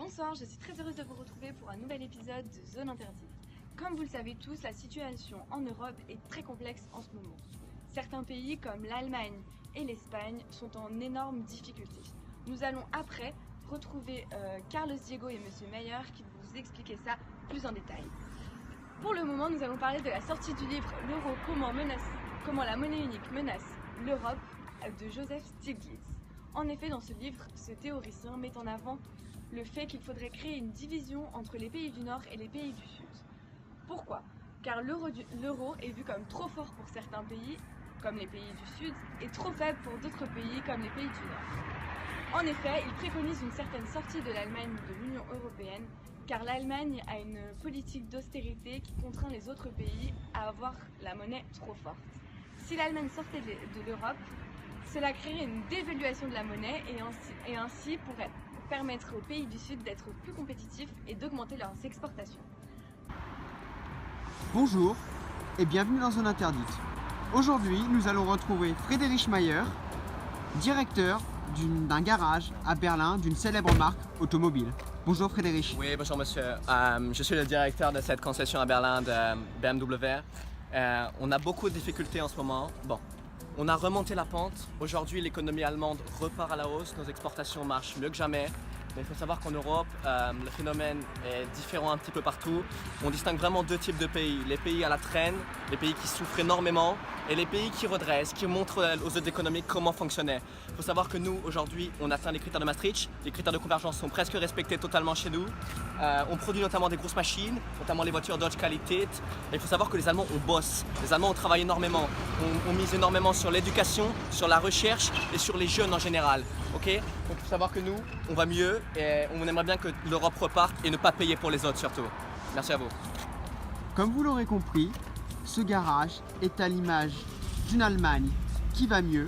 Bonsoir, je suis très heureuse de vous retrouver pour un nouvel épisode de Zone Interdite. Comme vous le savez tous, la situation en Europe est très complexe en ce moment. Certains pays comme l'Allemagne et l'Espagne sont en énorme difficulté. Nous allons après retrouver Carlos Diego et Monsieur Meyer qui vont vous expliquer ça plus en détail. Pour le moment, nous allons parler de la sortie du livre L'euro, comment la monnaie unique menace l'Europe de Joseph Stiglitz. En effet, dans ce livre, ce théoricien met en avant le fait qu'il faudrait créer une division entre les pays du Nord et les pays du Sud. Pourquoi ? Car l'euro est vu comme trop fort pour certains pays, comme les pays du Sud, et trop faible pour d'autres pays, comme les pays du Nord. En effet, il préconise une certaine sortie de l'Allemagne de l'Union européenne, car l'Allemagne a une politique d'austérité qui contraint les autres pays à avoir la monnaie trop forte. Si l'Allemagne sortait de l'Europe, cela créerait une dévaluation de la monnaie et ainsi pourrait permettre aux pays du Sud d'être plus compétitifs et d'augmenter leurs exportations. Bonjour et bienvenue dans Zone Interdite. Aujourd'hui, nous allons retrouver Friedrich Meyer, directeur d'un garage à Berlin d'une célèbre marque automobile. Bonjour Friedrich. Oui, bonjour monsieur. Je suis le directeur de cette concession à Berlin de BMW. On a beaucoup de difficultés en ce moment. Bon, on a remonté la pente. Aujourd'hui, l'économie allemande repart à la hausse. Nos exportations marchent mieux que jamais. Mais il faut savoir qu'en Europe, le phénomène est différent un petit peu partout. On distingue vraiment deux types de pays. Les pays à la traîne, les pays qui souffrent énormément, et les pays qui redressent, qui montrent aux autres économies comment fonctionner. Il faut savoir que nous, aujourd'hui, on atteint les critères de Maastricht. Les critères de convergence sont presque respectés totalement chez nous. On produit notamment des grosses machines, notamment les voitures Dodge Qualität. Et il faut savoir que les Allemands, on bosse. Les Allemands, on travaille énormément. On mise énormément sur l'éducation, sur la recherche et sur les jeunes en général. Okay, donc il faut savoir que nous, on va mieux et on aimerait bien que l'Europe reparte et ne pas payer pour les autres surtout. Merci à vous. Comme vous l'aurez compris, ce garage est à l'image d'une Allemagne qui va mieux,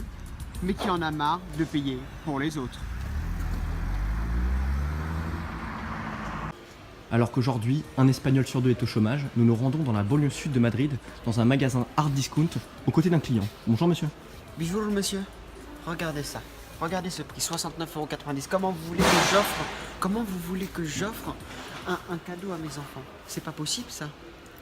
mais qui en a marre de payer pour les autres. Alors qu'aujourd'hui, un Espagnol sur deux est au chômage, nous nous rendons dans la banlieue sud de Madrid, dans un magasin hard discount, aux côtés d'un client. Bonjour monsieur. Bonjour monsieur, regardez ça. Regardez ce prix, 69,90 €. Comment vous voulez que j'offre un cadeau à mes enfants? C'est pas possible ça.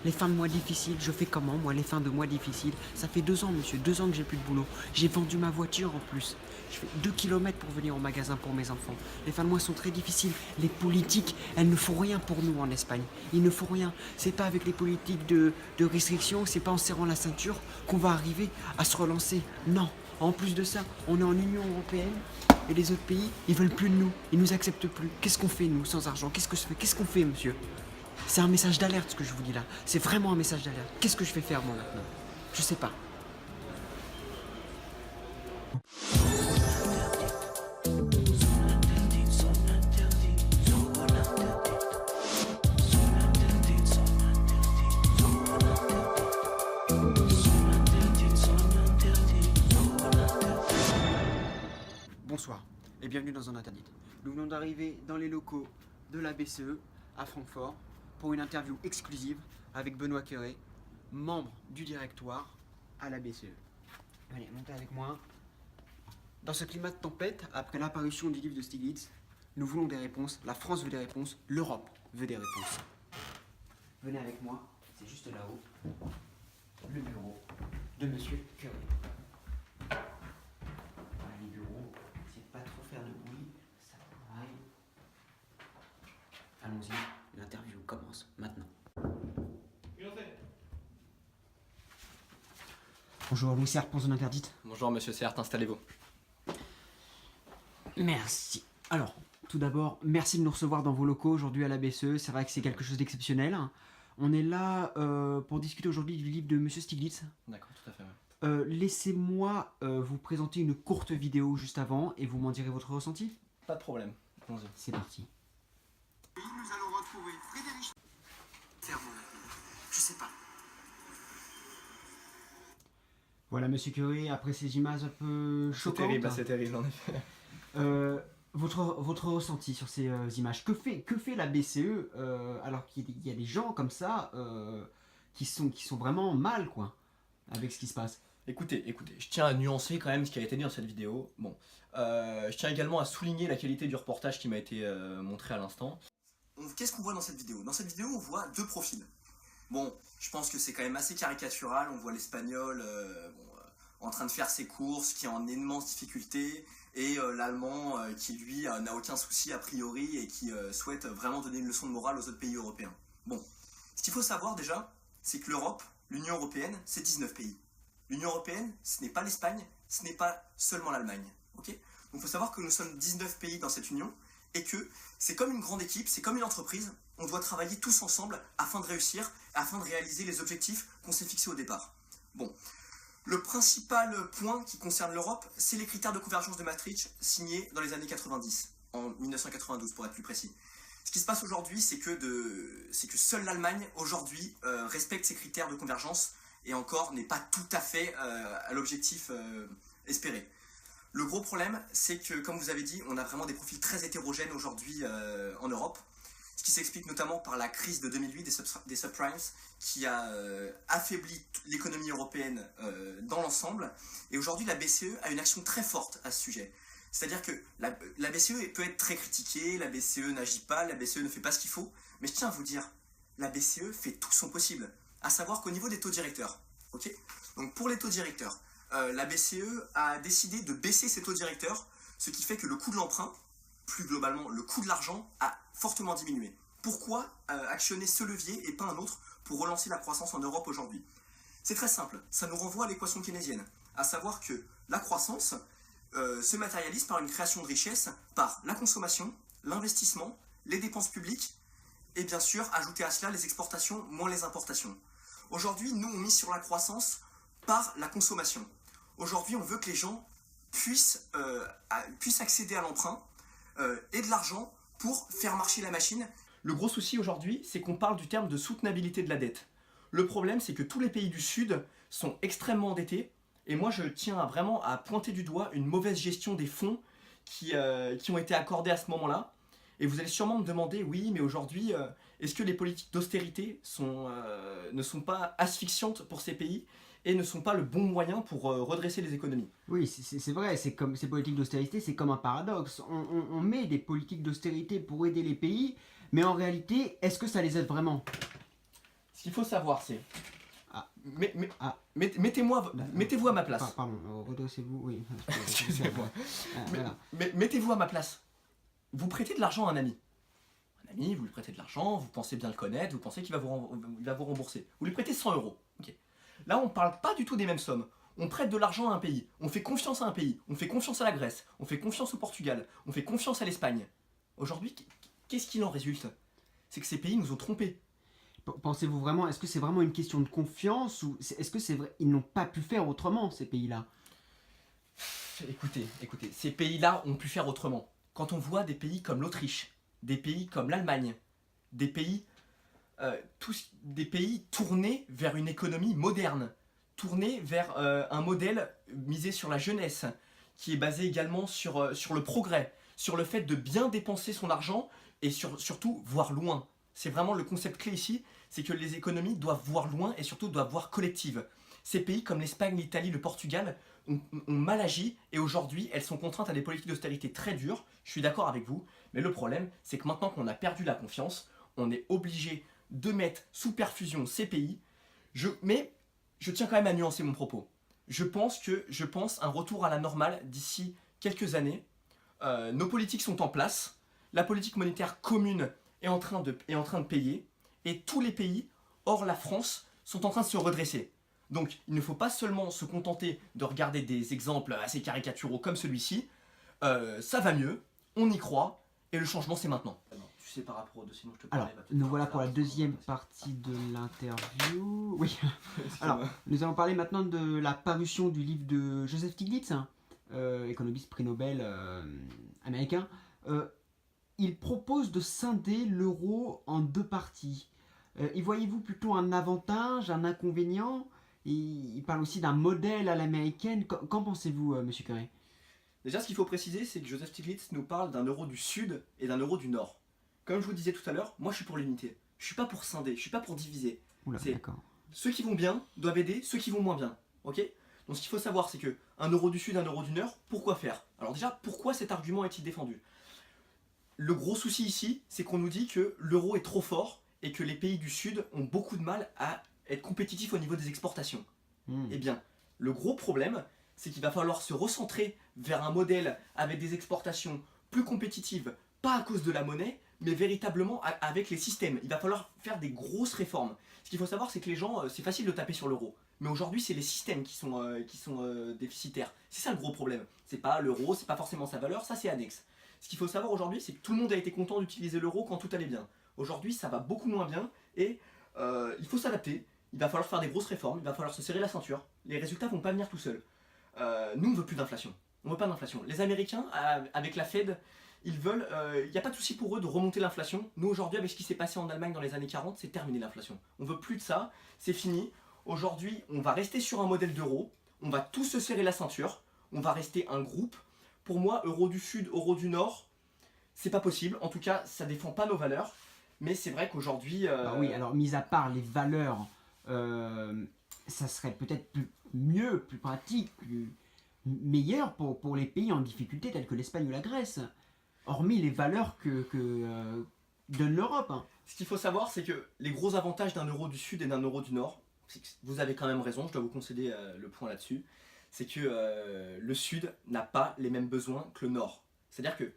Les fins de mois difficiles, je fais comment moi les fins de mois difficiles? Ça fait 2 ans monsieur, 2 ans que j'ai plus de boulot. J'ai vendu ma voiture en plus. Je fais 2 km pour venir au magasin pour mes enfants. Les fins de mois sont très difficiles. Les politiques, elles ne font rien pour nous en Espagne. Ils ne font rien. C'est pas avec les politiques de restriction, c'est pas en serrant la ceinture qu'on va arriver à se relancer. Non. En plus de ça, on est en Union Européenne et les autres pays, ils veulent plus de nous, ils nous acceptent plus. Qu'est-ce qu'on fait nous sans argent? Qu'est-ce qu'on fait monsieur? C'est un message d'alerte ce que je vous dis là. C'est vraiment un message d'alerte. Qu'est-ce que je vais faire moi maintenant? Je sais pas. Bonsoir et bienvenue dans Zone Interdite. Nous venons d'arriver dans les locaux de la BCE à Francfort pour une interview exclusive avec Benoît Quéré, membre du directoire à la BCE. Allez, montez avec moi. Dans ce climat de tempête, après l'apparition du livre de Stiglitz, nous voulons des réponses, la France veut des réponses, l'Europe veut des réponses. Venez avec moi, c'est juste là-haut, le bureau de Monsieur Quéré. Voilà les bureaux, c'est pas trop faire de bruit, ça travaille. Allons-y, l'interview commence maintenant. Bonjour, Louis Serre, pour Zone Interdite. Bonjour monsieur Certes, installez-vous. Merci. Alors, tout d'abord, merci de nous recevoir dans vos locaux aujourd'hui à la BCE. C'est vrai que c'est quelque chose d'exceptionnel. On est là pour discuter aujourd'hui du livre de Monsieur Stiglitz. D'accord, tout à fait. Ouais. Laissez-moi vous présenter une courte vidéo juste avant et vous m'en direz votre ressenti. Pas de problème, allons-y. C'est parti. Nous allons retrouver Friedrich. Je sais pas. Voilà, Monsieur Curie, après ces images un peu choquantes. C'est terrible en effet. Votre ressenti sur ces images. Que fait la BCE alors qu'il y a des gens comme ça qui sont vraiment mal quoi avec ce qui se passe? Écoutez, je tiens à nuancer quand même ce qui a été dit dans cette vidéo. Bon, Je tiens également à souligner la qualité du reportage qui m'a été montré à l'instant. Qu'est-ce qu'on voit dans cette vidéo? Dans cette vidéo, on voit deux profils. Bon, je pense que c'est quand même assez caricatural. On voit l'Espagnol en train de faire ses courses, qui est en immense difficulté, et l'Allemand qui, lui, n'a aucun souci a priori et qui souhaite vraiment donner une leçon de morale aux autres pays européens. Bon, ce qu'il faut savoir déjà, c'est que l'Europe, l'Union Européenne, c'est 19 pays. L'Union Européenne, ce n'est pas l'Espagne, ce n'est pas seulement l'Allemagne. Ok? Donc il faut savoir que nous sommes 19 pays dans cette union, et que c'est comme une grande équipe, c'est comme une entreprise, on doit travailler tous ensemble afin de réussir, afin de réaliser les objectifs qu'on s'est fixés au départ. Bon, le principal point qui concerne l'Europe, c'est les critères de convergence de Maastricht signés dans les années 90, en 1992 pour être plus précis. Ce qui se passe aujourd'hui, c'est que seule l'Allemagne, aujourd'hui, respecte ces critères de convergence, et encore n'est pas tout à fait à l'objectif espéré. Le gros problème, c'est que, comme vous avez dit, on a vraiment des profils très hétérogènes aujourd'hui en Europe, ce qui s'explique notamment par la crise de 2008 des subprimes, qui a affaibli l'économie européenne dans l'ensemble. Et aujourd'hui, la BCE a une action très forte à ce sujet. C'est-à-dire que la BCE peut être très critiquée, la BCE n'agit pas, la BCE ne fait pas ce qu'il faut, mais je tiens à vous dire, la BCE fait tout son possible, à savoir qu'au niveau des taux directeurs, ok? Donc pour les taux directeurs, la BCE a décidé de baisser ses taux directeurs, ce qui fait que le coût de l'emprunt, plus globalement le coût de l'argent, a fortement diminué. Pourquoi actionner ce levier et pas un autre pour relancer la croissance en Europe aujourd'hui? C'est très simple, ça nous renvoie à l'équation keynésienne, à savoir que la croissance se matérialise par une création de richesse, par la consommation, l'investissement, les dépenses publiques, et bien sûr, ajouter à cela les exportations moins les importations. Aujourd'hui, nous, on mise sur la croissance par la consommation. Aujourd'hui, on veut que les gens puissent accéder à l'emprunt et de l'argent pour faire marcher la machine. Le gros souci aujourd'hui, c'est qu'on parle du terme de soutenabilité de la dette. Le problème, c'est que tous les pays du Sud sont extrêmement endettés, et moi je tiens vraiment à pointer du doigt une mauvaise gestion des fonds qui ont été accordés à ce moment-là. Et vous allez sûrement me demander, oui, mais aujourd'hui, est-ce que les politiques d'austérité ne sont pas asphyxiantes pour ces pays et ne sont pas le bon moyen pour redresser les économies? Oui, c'est vrai, c'est comme ces politiques d'austérité, c'est comme un paradoxe. On met des politiques d'austérité pour aider les pays, mais en réalité, est-ce que ça les aide vraiment? Ce qu'il faut savoir, c'est... Ah. Mettez-vous à ma place. Pardon, redressez-vous, oui. Excusez-moi. Voilà. Mettez-vous à ma place. Vous prêtez de l'argent à un ami. Un ami, vous lui prêtez de l'argent, vous pensez bien le connaître, vous pensez qu'il va vous rembourser. Vous lui prêtez 100 €. Okay. Là, on ne parle pas du tout des mêmes sommes. On prête de l'argent à un pays, on fait confiance à un pays, on fait confiance à la Grèce, on fait confiance au Portugal, on fait confiance à l'Espagne. Aujourd'hui, qu'est-ce qu'il en résulte? C'est que ces pays nous ont trompés. Pensez-vous vraiment, est-ce que c'est vraiment une question de confiance ou est-ce que c'est vrai, ils n'ont pas pu faire autrement, ces pays-là? Écoutez, ces pays-là ont pu faire autrement. Quand on voit des pays comme l'Autriche, des pays comme l'Allemagne, des pays tournés vers une économie moderne, tournés vers un modèle misé sur la jeunesse, qui est basé également sur le progrès, sur le fait de bien dépenser son argent et surtout voir loin. C'est vraiment le concept clé ici, c'est que les économies doivent voir loin et surtout doivent voir collective. Ces pays comme l'Espagne, l'Italie, le Portugal ont mal agi et aujourd'hui elles sont contraintes à des politiques d'austérité très dures, je suis d'accord avec vous, mais le problème c'est que maintenant qu'on a perdu la confiance, on est obligé de mettre sous perfusion ces pays, mais je tiens quand même à nuancer mon propos. Je pense un retour à la normale d'ici quelques années, nos politiques sont en place, la politique monétaire commune est en train de payer, et tous les pays, hors la France, sont en train de se redresser. Donc il ne faut pas seulement se contenter de regarder des exemples assez caricaturaux comme celui-ci, ça va mieux, on y croit, et le changement c'est maintenant. Tu sais par rapport au dossier dont je te parlais. Alors, nous voilà pour la deuxième partie de l'interview. Oui. Alors, nous allons parler maintenant de la parution du livre de Joseph Stiglitz, économiste prix Nobel américain. Il propose de scinder l'euro en deux parties. Y voyez-vous plutôt un avantage, un inconvénient? Il parle aussi d'un modèle à l'américaine. Qu'en pensez-vous, monsieur Curé? Déjà, ce qu'il faut préciser, c'est que Joseph Stiglitz nous parle d'un euro du Sud et d'un euro du Nord. Comme je vous disais tout à l'heure, moi je suis pour l'unité. Je suis pas pour scinder, je suis pas pour diviser. Oula, d'accord. Ceux qui vont bien doivent aider ceux qui vont moins bien. Ok? Donc ce qu'il faut savoir, c'est que un euro du Sud, un euro du Nord, pourquoi faire? Alors déjà, pourquoi cet argument est-il défendu? Le gros souci ici, c'est qu'on nous dit que l'euro est trop fort et que les pays du Sud ont beaucoup de mal à être compétitifs au niveau des exportations. Eh bien, le gros problème, c'est qu'il va falloir se recentrer vers un modèle avec des exportations plus compétitives, pas à cause de la monnaie, mais véritablement avec les systèmes. Il va falloir faire des grosses réformes. Ce qu'il faut savoir, c'est que les gens, c'est facile de taper sur l'euro. Mais aujourd'hui, c'est les systèmes qui sont déficitaires. C'est ça le gros problème. C'est pas l'euro, c'est pas forcément sa valeur, ça c'est annexe. Ce qu'il faut savoir aujourd'hui, c'est que tout le monde a été content d'utiliser l'euro quand tout allait bien. Aujourd'hui, ça va beaucoup moins bien et il faut s'adapter. Il va falloir faire des grosses réformes, il va falloir se serrer la ceinture. Les résultats vont pas venir tout seuls. Nous, on ne veut plus d'inflation. On veut pas d'inflation. Les Américains, avec la Fed, ils veulent. Il n'y a pas de souci pour eux de remonter l'inflation. Nous, aujourd'hui, avec ce qui s'est passé en Allemagne dans les années 40, c'est terminé l'inflation. On veut plus de ça, c'est fini. Aujourd'hui, on va rester sur un modèle d'euro. On va tous se serrer la ceinture. On va rester un groupe. Pour moi, euro du Sud, euro du Nord, c'est pas possible. En tout cas, ça défend pas nos valeurs. Mais c'est vrai qu'aujourd'hui. Ah oui, alors mis à part les valeurs, ça serait peut-être mieux, plus pratique, meilleur pour les pays en difficulté tels que l'Espagne ou la Grèce. Hormis les valeurs que donne l'Europe. Ce qu'il faut savoir, c'est que les gros avantages d'un euro du Sud et d'un euro du Nord, c'est que vous avez quand même raison, je dois vous concéder le point là-dessus, c'est que le Sud n'a pas les mêmes besoins que le Nord. C'est-à-dire que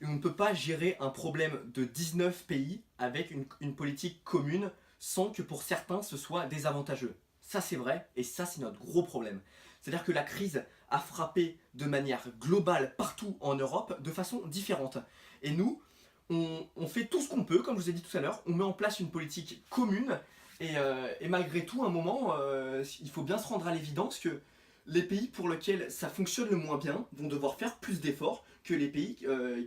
on ne peut pas gérer un problème de 19 pays avec une politique commune sans que pour certains ce soit désavantageux. Ça c'est vrai et ça c'est notre gros problème. C'est-à-dire que la crise a frappé de manière globale partout en Europe de façon différente. Et nous, on fait tout ce qu'on peut, comme je vous ai dit tout à l'heure, on met en place une politique commune et malgré tout, à un moment, il faut bien se rendre à l'évidence que les pays pour lesquels ça fonctionne le moins bien vont devoir faire plus d'efforts que les pays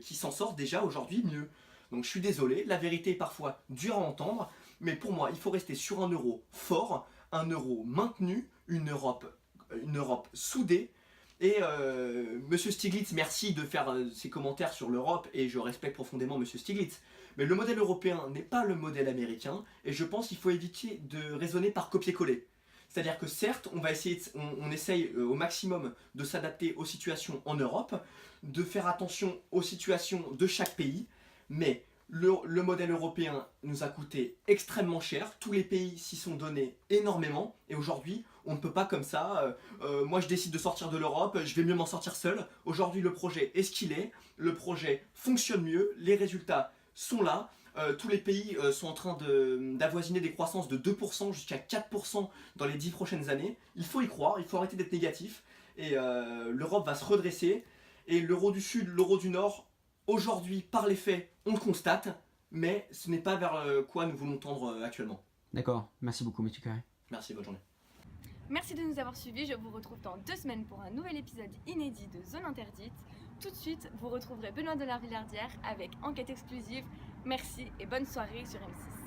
qui s'en sortent déjà aujourd'hui mieux. Donc je suis désolé, la vérité est parfois dure à entendre, mais pour moi, il faut rester sur un euro fort, un euro maintenu, une Europe soudée. Et Monsieur Stiglitz, merci de faire ses commentaires sur l'Europe, et je respecte profondément Monsieur Stiglitz. Mais le modèle européen n'est pas le modèle américain, et je pense qu'il faut éviter de raisonner par copier-coller. C'est-à-dire que certes, on essaye au maximum de s'adapter aux situations en Europe, de faire attention aux situations de chaque pays, mais le modèle européen nous a coûté extrêmement cher, tous les pays s'y sont donnés énormément, et aujourd'hui, on ne peut pas comme ça, moi je décide de sortir de l'Europe, je vais mieux m'en sortir seul. Aujourd'hui, le projet est ce qu'il est, le projet fonctionne mieux, les résultats sont là, tous les pays sont en train d'avoisiner des croissances de 2% jusqu'à 4% dans les 10 prochaines années. Il faut y croire, il faut arrêter d'être négatif, et l'Europe va se redresser, et l'euro du Sud, l'euro du Nord, aujourd'hui, par les faits, on le constate, mais ce n'est pas vers quoi nous voulons tendre actuellement. D'accord, merci beaucoup, M. Carré. Merci, bonne journée. Merci de nous avoir suivis, je vous retrouve dans 2 semaines pour un nouvel épisode inédit de Zone Interdite. Tout de suite, vous retrouverez Benoît de la Villardière avec Enquête exclusive. Merci et bonne soirée sur M6.